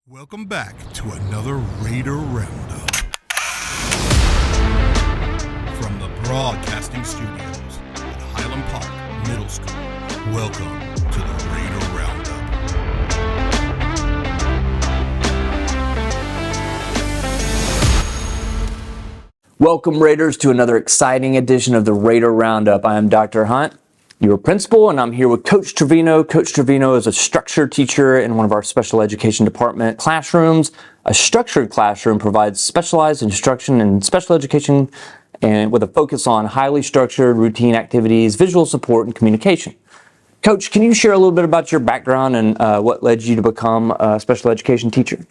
Welcome back to another Raider Roundup. From the broadcasting studios at Highland Park Middle School, welcome to the Raider Roundup. Welcome, Raiders, to another exciting edition of the Raider Roundup. I am Dr. Hunt, your principal, and I'm here with Coach Trevino. Coach Trevino is a structure teacher in one of our special education department classrooms. A structured classroom provides specialized instruction in special education and with a focus on highly structured routine activities, visual support, and communication. Coach, can you share a little bit about your background and what led you to become a special education teacher?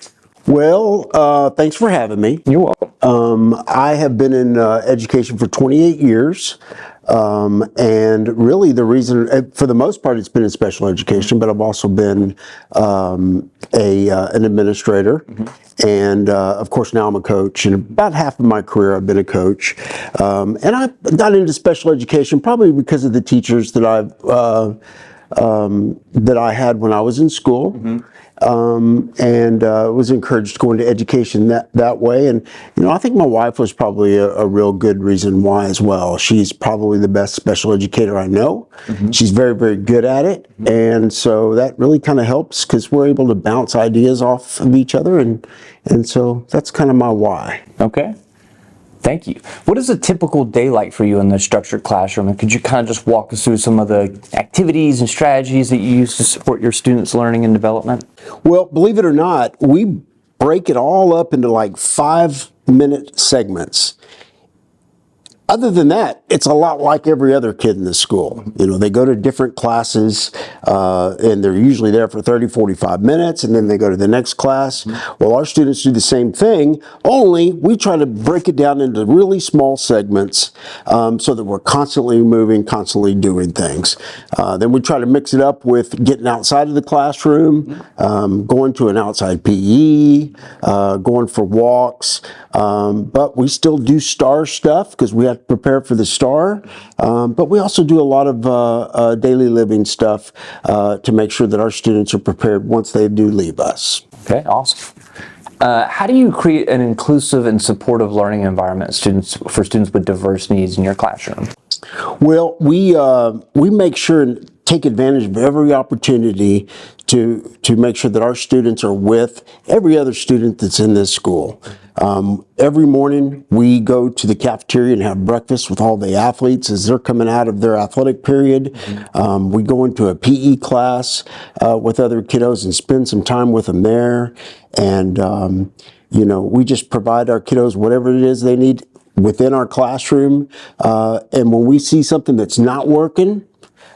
Well, thanks for having me. You're welcome. I have been in education for 28 years. And really the reason, for the most part, it's been in special education, but I've also been an administrator. And of course, now I'm a coach. And about half of my career, I've been a coach. And I got into special education probably because of the teachers that I had when I was in school. And was encouraged to go into education that way. And, you know, I think my wife was probably a real good reason why as well. She's probably the best special educator I know. She's very, very good at it. And so that really kind of helps because we're able to bounce ideas off of each other. And so that's kind of my why. Okay. Thank you. What is a typical day like for you in the structured classroom? And could you kind of just walk us through some of the activities and strategies that you use to support your students' learning and development? Well, believe it or not, we break it all up into like 5-minute segments. Other than that, it's a lot like every other kid in the school. You know, they go to different classes and they're usually there for 30, 45 minutes and then they go to the next class. Well, our students do the same thing, only we try to break it down into really small segments so that we're constantly moving, constantly doing things. Then we try to mix it up with getting outside of the classroom, going to an outside PE, going for walks, but we still do STAR stuff because we have to prepare for the STAR, but we also do a lot of daily living stuff to make sure that our students are prepared once they do leave us. Okay, awesome. How do you create an inclusive and supportive learning environment for students with diverse needs in your classroom? Well, we make sure and take advantage of every opportunity to make sure that our students are with every other student that's in this school. Every morning we go to the cafeteria and have breakfast with all the athletes as they're coming out of their athletic period. We go into a PE class with other kiddos and spend some time with them there. And, you know, we just provide our kiddos whatever it is they need within our classroom. And when we see something that's not working,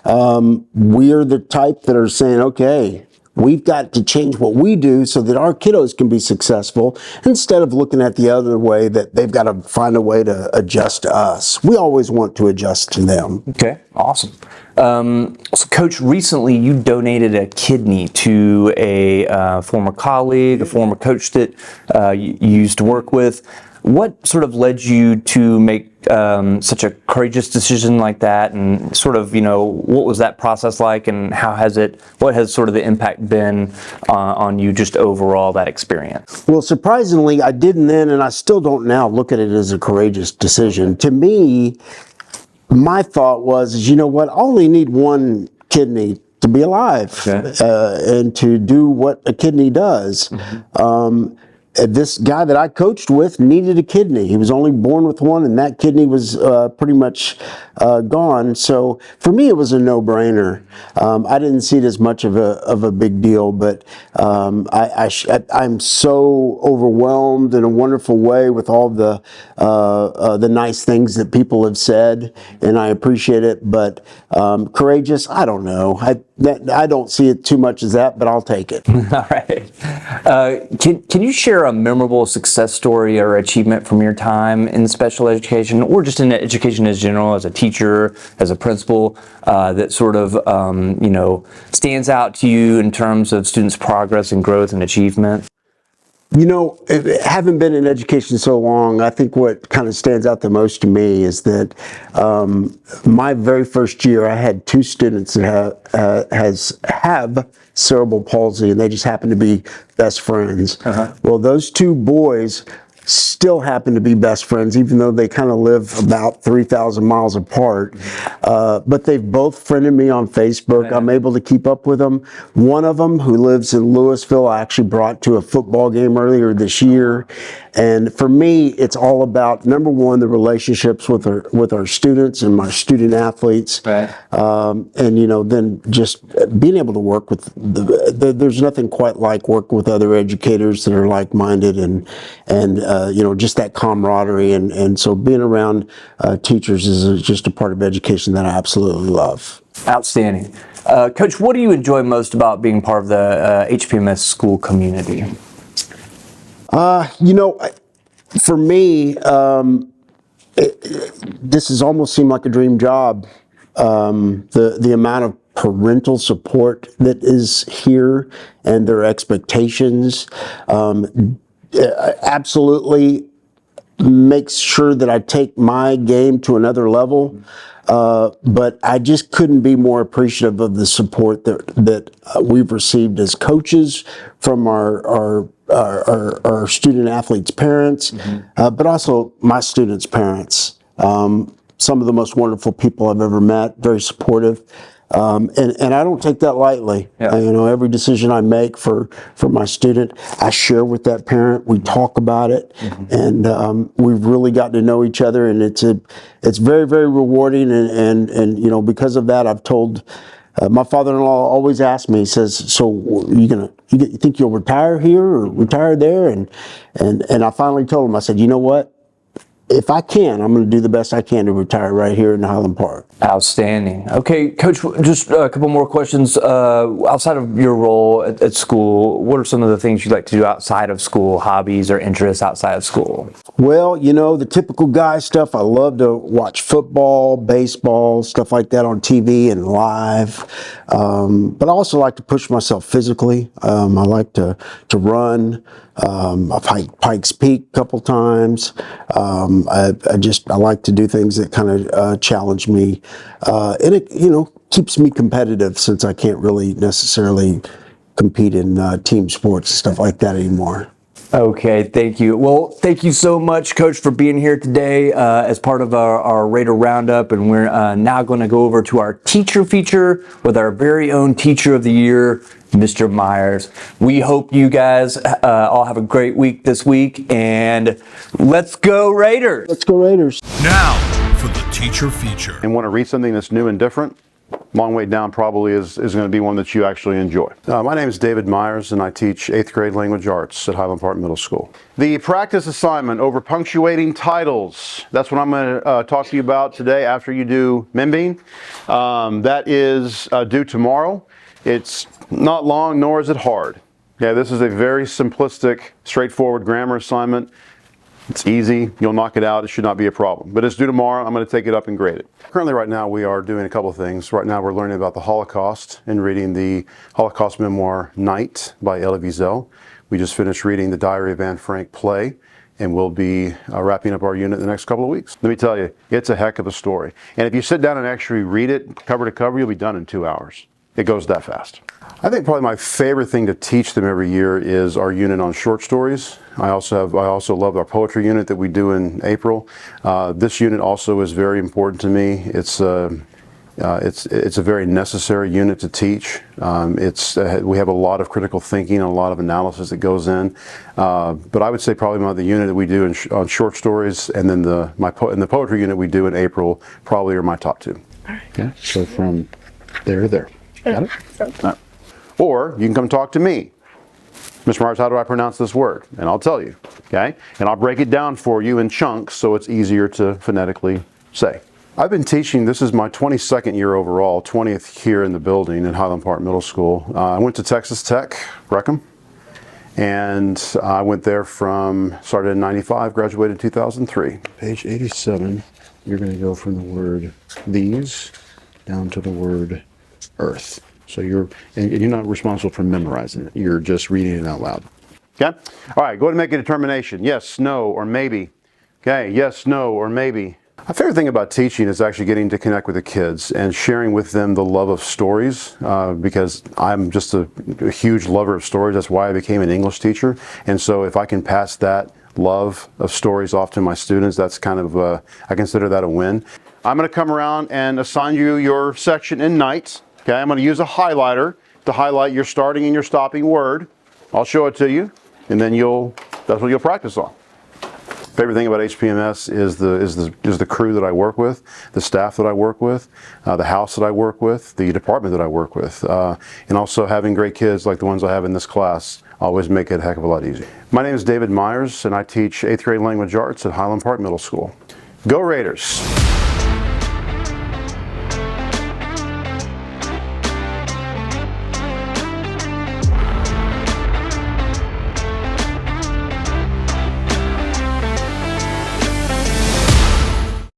we are the type that are saying, okay, we've got to change what we do so that our kiddos can be successful instead of looking at the other way that they've got to find a way to adjust to us. We always want to adjust to them. Okay, awesome. So Coach, recently you donated a kidney to a former colleague, a former coach that you used to work with. What sort of led you to make such a courageous decision like that, and sort of, you know, what was that process like, and what has sort of the impact been on you just overall, that experience? Well, surprisingly, I didn't then, and I still don't now look at it as a courageous decision. To me, my thought was, you know what, I only need one kidney to be alive, and to do what a kidney does. This guy that I coached with needed a kidney. He was only born with one, and that kidney was pretty much gone. So for me, it was a no-brainer. I didn't see it as much of a big deal, but I'm so overwhelmed in a wonderful way with all the nice things that people have said, and I appreciate it. But courageous, I don't know. I don't see it too much as that, but I'll take it. All right. Can you share a memorable success story or achievement from your time in special education, or just in education in general, as a teacher, as a principal, that sort of you know, stands out to you in terms of students' progress and growth and achievement? You know, having been in education so long, I think what kind of stands out the most to me is that my very first year, I had 2 students that have cerebral palsy, and they just happen to be best friends. Well, those 2 boys still happen to be best friends, even though they kind of live about 3,000 miles apart. But they've both friended me on Facebook. I'm able to keep up with them. One of them, who lives in Louisville, I actually brought to a football game earlier this year. And for me, it's all about, number one, the relationships with our students and my student athletes. And, you know, then just being able to work with, there's nothing quite like working with other educators that are like-minded and you know, just that camaraderie. And so being around teachers is just a part of education that I absolutely love. Outstanding. Coach, what do you enjoy most about being part of the HPMS school community? You know, for me, this has almost seemed like a dream job. The amount of parental support that is here and their expectations absolutely makes sure that I take my game to another level. But I just couldn't be more appreciative of the support that we've received as coaches from our student athletes' parents, but also my students' parents. Some of the most wonderful people I've ever met, very supportive. And I don't take that lightly. You know, every decision I make for my student, I share with that parent. We talk about it, and we've really gotten to know each other, and it's very, very rewarding. And you know, because of that, I've told my father-in-law always asks me. He says, "So you think you'll retire here or retire there?" And I finally told him. I said, "You know what? If I can, I'm going to do the best I can to retire right here in Highland Park." Outstanding. Okay, Coach, just a couple more questions. Outside of your role at school, what are some of the things you like to do outside of school, hobbies or interests outside of school? Well, you know, the typical guy stuff. I love to watch football, baseball, stuff like that on TV and live. But I also like to push myself physically. I like to run. I've hiked Pikes Peak a couple times. I like to do things that kind of challenge me. And it, you know, keeps me competitive, since I can't really necessarily compete in team sports and stuff like that anymore. Okay, thank you. Well, thank you so much, Coach, for being here today as part of our Raider Roundup. And we're now going to go over to our teacher feature with our very own Teacher of the Year, Mr. Mires. We hope you guys all have a great week this week. And let's go Raiders! Let's go Raiders. Now for the teacher feature. And want to read something that's new and different, Long Way Down probably is going to be one that you actually enjoy. My name is David Mires, and I teach 8th grade language arts at Highland Park Middle School. The practice assignment over punctuating titles, that's what I'm going to talk to you about today after you do Membean. That is due tomorrow. It's not long, nor is it hard. Yeah, this is a very simplistic, straightforward grammar assignment. It's easy. You'll knock it out. It should not be a problem. But it's due tomorrow. I'm going to take it up and grade it. Currently, right now, we are doing a couple of things. Right now, we're learning about the Holocaust and reading the Holocaust memoir Night by Elie Wiesel. We just finished reading the Diary of Anne Frank play, and we'll be wrapping up our unit in the next couple of weeks. Let me tell you, it's a heck of a story. And if you sit down and actually read it cover to cover, you'll be done in 2 hours. It goes that fast. I think probably my favorite thing to teach them every year is our unit on short stories. I also love our poetry unit that we do in April. This unit also is very important to me. It's a very necessary unit to teach. We have a lot of critical thinking and a lot of analysis that goes in. But I would say probably the unit that we do on short stories, and then the poetry unit we do in April probably are my top 2. Okay, so from there to there. Got it? All right. Or you can come talk to me. Mr. Mires, how do I pronounce this word? And I'll tell you, okay? And I'll break it down for you in chunks so it's easier to phonetically say. I've been teaching, this is my 22nd year overall, 20th here in the building at Highland Park Middle School. I went to Texas Tech, Breckham, and I went there started in 95, graduated in 2003. Page 87, you're going to go from the word these down to the word earth. So you're not responsible for memorizing it. You're just reading it out loud. Okay? All right, go ahead and make a determination. Yes, no, or maybe. Okay, yes, no, or maybe. My favorite thing about teaching is actually getting to connect with the kids and sharing with them the love of stories, because I'm just a huge lover of stories. That's why I became an English teacher. And so if I can pass that love of stories off to my students, that's kind of, I consider that a win. I'm going to come around and assign you your section in night. Okay, I'm going to use a highlighter to highlight your starting and your stopping word. I'll show it to you, and then that's what you'll practice on. Favorite thing about HPMS is the crew that I work with, the staff that I work with, the house that I work with, the department that I work with, and also having great kids like the ones I have in this class always make it a heck of a lot easier. My name is David Mires, and I teach 8th grade language arts at Highland Park Middle School. Go Raiders!